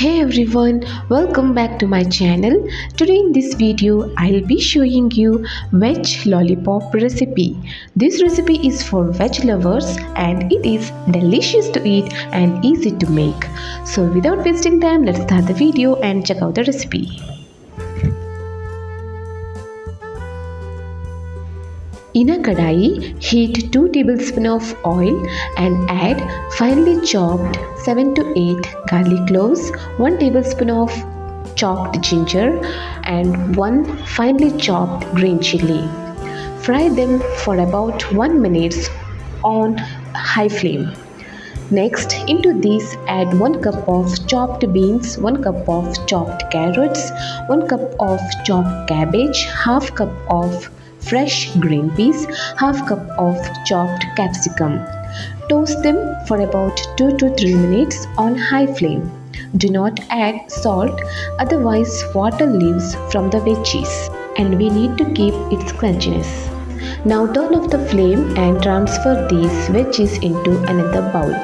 Hey everyone, welcome back to my channel. Today in this video, I'll be showing you veg lollipop recipe. This recipe is for veg lovers and it is delicious to eat and easy to make. So without wasting time, let's start the video and check out the recipe. In a kadai, heat 2 tablespoons of oil and add finely chopped 7 to 8 garlic cloves, 1 tablespoon of chopped ginger and 1 finely chopped green chili. Fry them for about 1 minute on high flame. Next, into this add 1 cup of chopped beans, 1 cup of chopped carrots, 1 cup of chopped cabbage, half cup of fresh green peas, half cup of chopped capsicum. Toast them for about 2 to 3 minutes on high flame. Do not add salt, otherwise water leaves from the veggies and we need to keep its crunchiness. Now turn off the flame and transfer these veggies into another bowl.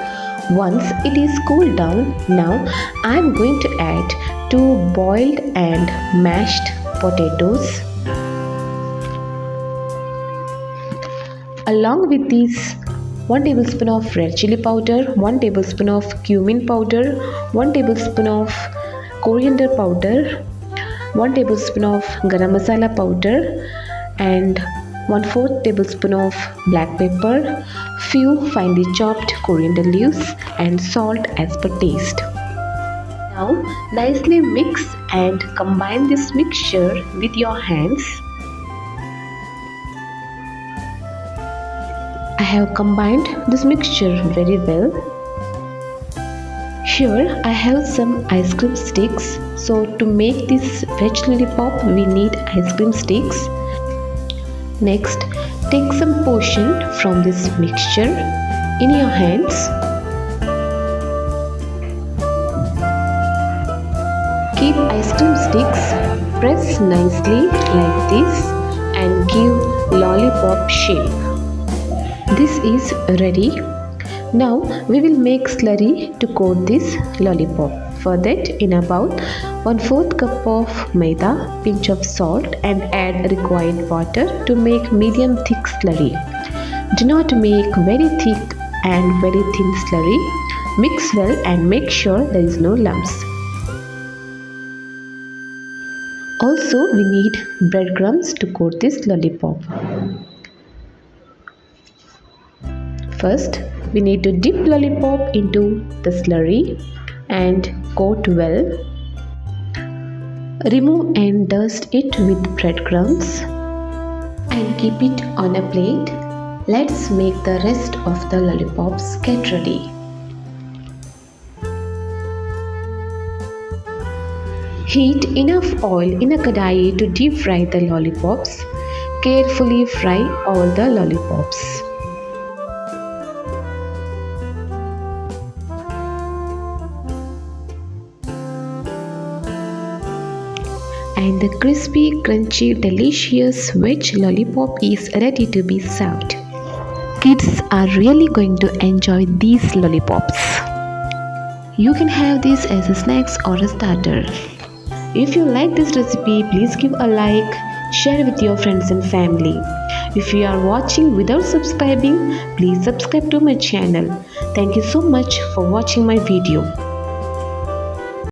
Once it is cooled down, now I am going to add 2 boiled and mashed potatoes. Along with these, 1 tablespoon of red chili powder, 1 tablespoon of cumin powder, 1 tablespoon of coriander powder, 1 tablespoon of garam masala powder and 1/4 tablespoon of black pepper, few finely chopped coriander leaves and salt as per taste. Now nicely mix and combine this mixture with your hands. I have combined this mixture very well. Here I have some ice cream sticks. So to make this veg lollipop we need ice cream sticks. Next, take some portion from this mixture in your hands. Keep ice cream sticks press nicely like this and give lollipop shape. This is ready. Now we will make slurry to coat this lollipop. For that, in a bowl, 1/4 cup of maida, pinch of salt and add required water to make medium thick slurry. Do not make very thick and very thin slurry. Mix well and make sure there is no lumps. Also, we need breadcrumbs to coat this lollipop. First, we need to dip lollipop into the slurry and coat well. Remove and dust it with breadcrumbs and keep it on a plate. Let's make the rest of the lollipops get ready. Heat enough oil in a kadai to deep fry the lollipops. Carefully fry all the lollipops. And the crispy, crunchy, delicious veg lollipop is ready to be served. Kids are really going to enjoy these lollipops. You can have this as a snacks or a starter. If you like this recipe, please give a like, share with your friends and family. If you are watching without subscribing, please subscribe to my channel. Thank you so much for watching my video.